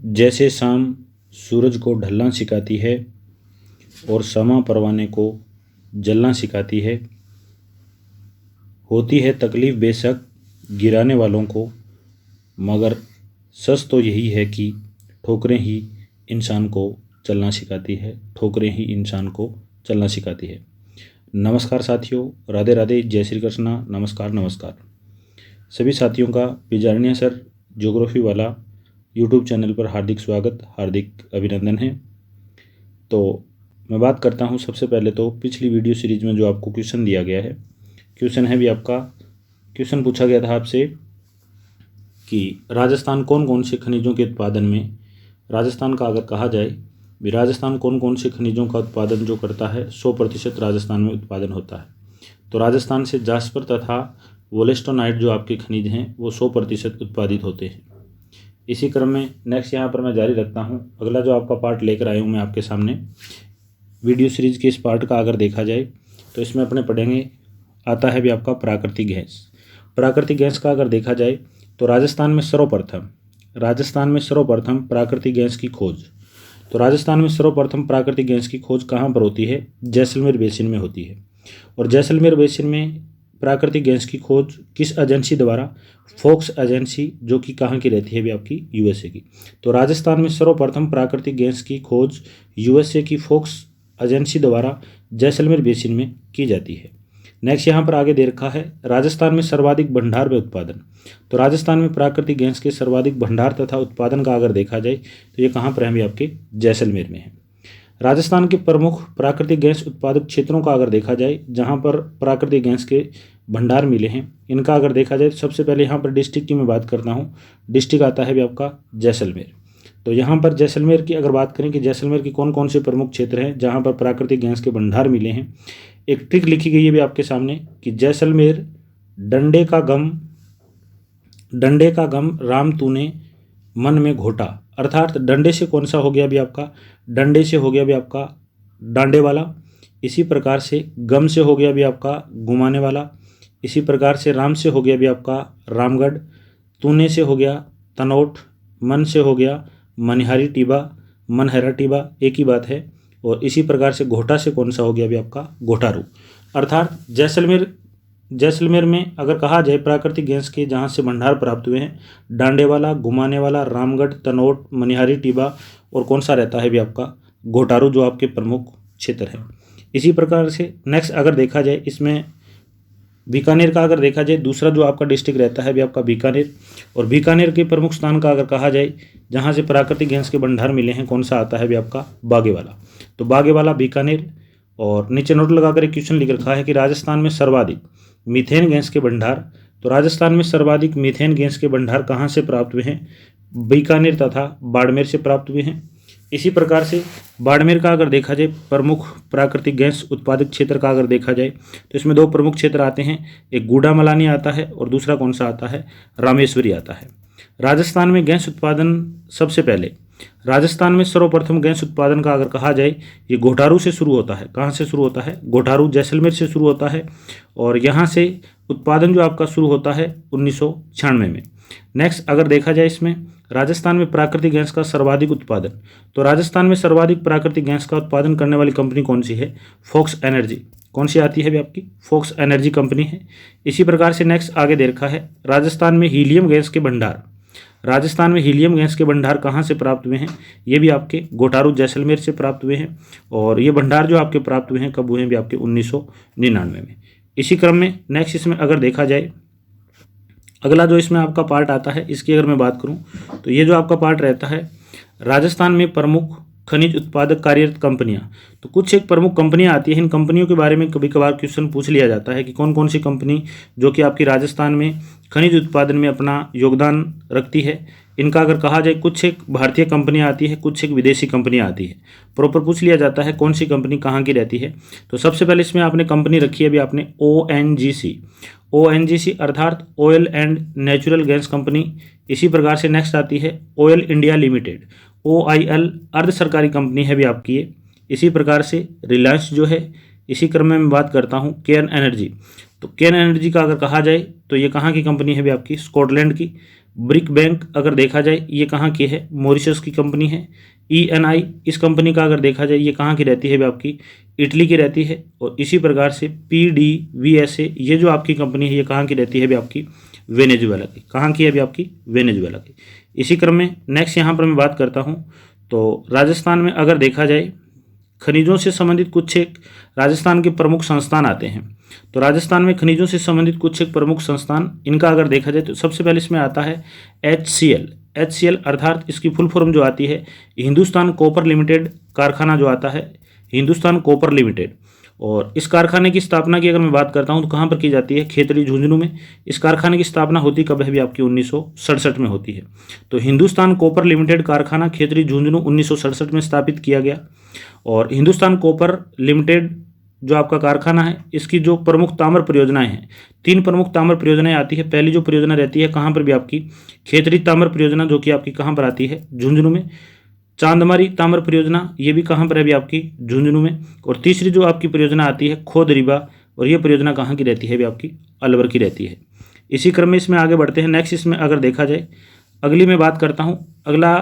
जैसे शाम सूरज को ढलना सिखाती है और शमा परवाने को जलना सिखाती है। होती है तकलीफ़ बेशक गिराने वालों को, मगर सच तो यही है कि ठोकरें ही इंसान को चलना सिखाती है, ठोकरें ही इंसान को चलना सिखाती है। नमस्कार साथियों, राधे राधे, जय श्री कृष्णा। नमस्कार नमस्कार सभी साथियों का विजारण्य सर ज्योग्राफी वाला यूट्यूब चैनल पर हार्दिक स्वागत, हार्दिक अभिनंदन है। तो मैं बात करता हूं सबसे पहले तो पिछली वीडियो सीरीज में जो आपको क्वेश्चन दिया गया है, क्वेश्चन है भी आपका, क्वेश्चन पूछा गया था आपसे कि राजस्थान कौन कौन से खनिजों के उत्पादन में, राजस्थान का अगर कहा जाए भी राजस्थान कौन कौन से खनिजों का उत्पादन जो करता है, 100% राजस्थान में उत्पादन होता है। तो राजस्थान से जास्पर तथा वोलेस्टोनाइट जो आपके खनिज हैं वो 100% उत्पादित होते हैं। इसी क्रम में नेक्स्ट यहाँ पर मैं जारी रखता हूँ। अगला जो आपका पार्ट लेकर आया हूँ मैं आपके सामने, वीडियो सीरीज के इस पार्ट का अगर देखा जाए तो इसमें अपने पढ़ेंगे, आता है भी आपका प्राकृतिक गैस। प्राकृतिक गैस का अगर देखा जाए तो राजस्थान में सर्वप्रथम प्राकृतिक गैस की खोज, तो राजस्थान में सर्वप्रथम प्राकृतिक गैस की खोज कहाँ पर होती है? जैसलमेर बेसिन में होती है। और जैसलमेर बेसिन में प्राकृतिक गैस की खोज किस एजेंसी द्वारा? फोक्स एजेंसी, जो कि कहाँ की रहती है भी आपकी? यूएसए की। तो राजस्थान में सर्वप्रथम प्राकृतिक गैस की खोज यूएसए की फोक्स एजेंसी द्वारा जैसलमेर बेसिन में की जाती है। नेक्स्ट यहाँ पर आगे दे रखा है राजस्थान में सर्वाधिक भंडार व उत्पादन। तो राजस्थान में प्राकृतिक गैस के सर्वाधिक भंडार तथा उत्पादन का अगर देखा जाए तो ये कहाँ पर है भी आपके? जैसलमेर में है। राजस्थान के प्रमुख प्राकृतिक गैस उत्पादक क्षेत्रों का अगर देखा जाए, जहां पर प्राकृतिक गैस के भंडार मिले हैं, इनका अगर देखा जाए तो सबसे पहले यहाँ पर डिस्ट्रिक्ट की मैं बात करता हूँ। डिस्ट्रिक्ट आता है भी आपका जैसलमेर। तो यहाँ पर जैसलमेर की अगर बात करें कि जैसलमेर के कौन कौन से प्रमुख क्षेत्र हैं जहाँ पर प्राकृतिक गैस के भंडार मिले हैं, एक ट्रिक लिखी गई है भी आपके सामने कि जैसलमेर डंडे का गम राम तूने मन में घोटा। अर्थात डंडे से कौन सा हो गया भी आपका? डंडे से हो गया भी आपका डांडे वाला। इसी प्रकार से गम से हो गया भी आपका घुमाने वाला। इसी प्रकार से राम से हो गया भी आपका रामगढ़। तूने से हो गया तनोट। मन से हो गया मनहरी टीबा, एक ही बात है। और इसी प्रकार से घोटा से कौन सा हो गया भी आपका? घोटारू। अर्थात जैसलमेर में अगर कहा जाए प्राकृतिक गैस के जहाँ से भंडार प्राप्त हुए हैं, डांडे वाला, घुमाने वाला, रामगढ़, तनोट, मनिहारी टीबा और कौन सा रहता है भी आपका? घोटारू, जो आपके प्रमुख क्षेत्र है। इसी प्रकार से नेक्स्ट अगर देखा जाए इसमें बीकानेर का अगर देखा जाए, दूसरा जो आपका डिस्ट्रिक्ट रहता है भी आपका बीकानेर। और बीकानेर के प्रमुख स्थान का अगर कहा जाए जहाँ से प्राकृतिक गैस के भंडार मिले हैं, कौन सा आता है भी आपका? बागेवाला। तो बागेवाला, बीकानेर। और नीचे नोट लगाकर एक क्वेश्चन लिख रखा है कि राजस्थान में सर्वाधिक मीथेन गैस के भंडार। तो राजस्थान में सर्वाधिक मीथेन गैस के भंडार कहाँ से प्राप्त हुए हैं? बीकानेर तथा बाड़मेर से प्राप्त हुए हैं। इसी प्रकार से बाड़मेर का अगर देखा जाए प्रमुख प्राकृतिक गैस उत्पादक क्षेत्र का अगर देखा जाए तो इसमें दो प्रमुख क्षेत्र आते हैं, एक गूढ़ामलानी आता है और दूसरा कौन सा आता है? रामेश्वरी आता है। राजस्थान में गैस उत्पादन सबसे पहले, राजस्थान में सर्वप्रथम गैस उत्पादन का अगर कहा जाए ये घोटारू से शुरू होता है। कहाँ से शुरू होता है? घोटारू, जैसलमेर से शुरू होता है। और यहाँ से उत्पादन जो आपका शुरू होता है 1996 में। नेक्स्ट अगर देखा जाए इसमें राजस्थान में प्राकृतिक गैस का सर्वाधिक उत्पादन, तो राजस्थान में सर्वाधिक प्राकृतिक गैस का उत्पादन करने वाली कंपनी कौन सी है? Fox energy. कौन सी आती है भी आपकी? फोक्स एनर्जी कंपनी है। इसी प्रकार से नेक्स्ट आगे दे रखा है राजस्थान में हीलियम गैस के भंडार। राजस्थान में हीलियम गैस के भंडार कहाँ से प्राप्त हुए हैं? ये भी आपके घोटारू, जैसलमेर से प्राप्त हुए हैं। और ये भंडार जो आपके प्राप्त हुए हैं कब हुए हैं भी आपके? 1999 में। इसी क्रम में नेक्स्ट इसमें अगर देखा जाए अगला जो इसमें आपका पार्ट आता है, इसकी अगर मैं बात करूं तो ये जो आपका पार्ट रहता है राजस्थान में प्रमुख खनिज उत्पादक कार्यरत कंपनियां। तो कुछ एक प्रमुख कंपनियां आती हैं, इन कंपनियों के बारे में कभी कभार क्वेश्चन पूछ लिया जाता है कि कौन कौन सी कंपनी जो कि आपकी राजस्थान में खनिज उत्पादन में अपना योगदान रखती है। इनका अगर कहा जाए कुछ एक भारतीय कंपनियां आती है, कुछ एक विदेशी कंपनियां आती है। प्रॉपर पूछ लिया जाता है कौन सी कंपनी कहाँ की रहती है। तो सबसे पहले इसमें आपने कंपनी रखी है भी आपने ONGC अर्थात oil and natural gas company. इसी प्रकार से नेक्स्ट आती है ऑयल इंडिया लिमिटेड, OIL, अर्ध सरकारी कंपनी है भी आपकी ये। इसी प्रकार से रिलायंस जो है। इसी क्रम में मैं बात करता हूँ केन एनर्जी। तो केन एनर्जी का अगर कहा जाए तो ये कहाँ की कंपनी है भी आपकी? स्कॉटलैंड की। ब्रिक बैंक अगर देखा जाए ये कहाँ की है, मॉरिशस की कंपनी है। ENI इस कंपनी का अगर देखा जाए ये कहाँ की रहती है भी आपकी, इटली की रहती है। और इसी प्रकार से PDVSA ये जो आपकी कंपनी है ये कहाँ की रहती है भी आपकी, वेनेजुएला की। कहाँ की है भी आपकी, वेनेजुएला की। इसी क्रम में नेक्स्ट यहाँ पर मैं बात करता हूँ तो राजस्थान में अगर देखा जाए खनिजों से संबंधित कुछ एक राजस्थान के प्रमुख संस्थान आते हैं। तो राजस्थान में खनिजों से संबंधित कुछ एक प्रमुख संस्थान इनका अगर देखा जाए तो सबसे पहले इसमें आता है HCL अर्थात इसकी फुल फॉर्म जो आती है हिंदुस्तान कॉपर लिमिटेड कारखाना जो आता है, हिंदुस्तान कॉपर लिमिटेड। और इस कारखाने की स्थापना की अगर मैं बात करता हूं तो कहां पर की जाती है, खेतड़ी झुंझुनू में। इस कारखाने की स्थापना होती कब है भी आपकी, 1967 में होती है। तो हिंदुस्तान कॉपर लिमिटेड कारखाना खेतड़ी झुंझुनू 1967 में स्थापित किया गया। और हिंदुस्तान कॉपर लिमिटेड जो आपका कारखाना है इसकी जो प्रमुख ताम्र परियोजनाएं हैं, 3 प्रमुख ताम्र परियोजनाएं आती है। पहली जो परियोजना रहती है कहाँ पर भी आपकी, खेतड़ी ताम्र परियोजना जो कि आपकी कहाँ पर आती है, झुंझुनू में। चांदमारी ताम्र परियोजना ये भी कहाँ पर है भी आपकी, झुंझुनू में। और तीसरी जो आपकी परियोजना आती है खोद रीबा, और ये परियोजना कहाँ की रहती है भी आपकी, अलवर की रहती है। इसी क्रम में इसमें आगे बढ़ते हैं। नेक्स्ट इसमें अगर देखा जाए अगली मैं बात करता हूँ, अगला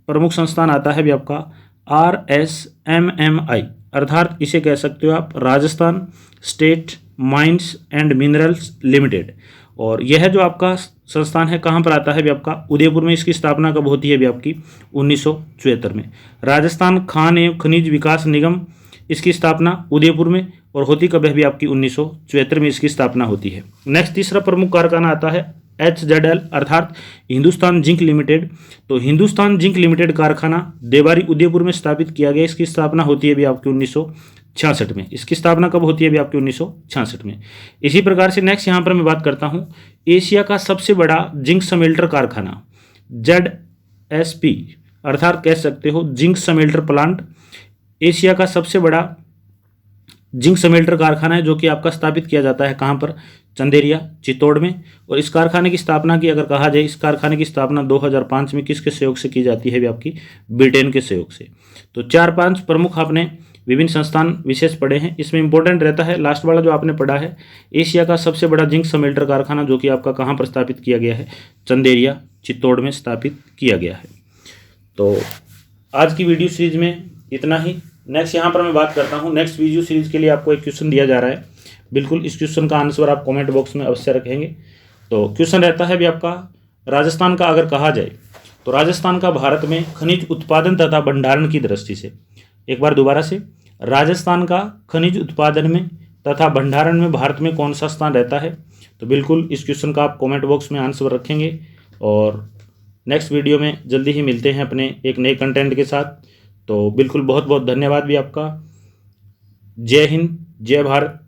प्रमुख संस्थान आता है भी आपका RSMMI अर्थात इसे कह सकते हो आप Rajasthan state mines and minerals limited. और यह जो आपका संस्थान है कहाँ पर आता है भी आपका, उदयपुर में। इसकी स्थापना कब होती है भी आपकी, 1974 में। राजस्थान खान एवं खनिज विकास निगम इसकी स्थापना उदयपुर में, और होती कब है भी आपकी, 1974 में इसकी स्थापना होती है। नेक्स्ट तीसरा प्रमुख कारखाना आता है HZL अर्थात हिंदुस्तान जिंक लिमिटेड। तो हिंदुस्तान जिंक लिमिटेड कारखाना देवारी उदयपुर में स्थापित किया गया। इसकी स्थापना होती है भी आपकी 1966 में। इसकी स्थापना कब होती है भी आपकी, 1966 में। इसी प्रकार से नेक्स्ट यहाँ पर मैं बात करता हूँ एशिया का सबसे बड़ा जिंक समेल्टर कारखाना ZSP अर्थात कह सकते हो जिंक समेल्टर प्लांट। एशिया का सबसे बड़ा जिंक समेल्टर कारखाना है जो कि आपका स्थापित किया जाता है कहाँ पर, चंदेरिया चित्तौड़ में। और इस कारखाने की स्थापना की अगर कहा जाए, इस कारखाने की स्थापना 2005 में किसके सहयोग से की जाती है भी आपकी, ब्रिटेन के सहयोग से। तो 4-5 प्रमुख आपने विभिन्न संस्थान विशेष पढ़े हैं। इसमें इंपॉर्टेंट रहता है लास्ट वाला जो आपने पढ़ा है, एशिया का सबसे बड़ा जिंक समेल्टर कारखाना जो कि आपका कहाँ पर स्थापित किया गया है, चंदेरिया चित्तौड़ में स्थापित किया गया है। तो आज की वीडियो सीरीज में इतना ही। नेक्स्ट यहाँ पर मैं बात करता हूँ, नेक्स्ट वीडियो सीरीज के लिए आपको एक क्वेश्चन दिया जा रहा है। बिल्कुल इस क्वेश्चन का आंसर आप कमेंट बॉक्स में अवश्य रखेंगे। तो क्वेश्चन रहता है भी आपका, राजस्थान का अगर कहा जाए तो राजस्थान का भारत में खनिज उत्पादन तथा भंडारण की दृष्टि से, एक बार दोबारा से, राजस्थान का खनिज उत्पादन में तथा भंडारण में भारत में कौन सा स्थान रहता है। तो बिल्कुल इस क्वेश्चन का आप कमेंट बॉक्स में आंसर रखेंगे। और नेक्स्ट वीडियो में जल्दी ही मिलते हैं अपने एक नए कंटेंट के साथ। तो बिल्कुल बहुत बहुत धन्यवाद भी आपका। जय हिंद, जय भारत।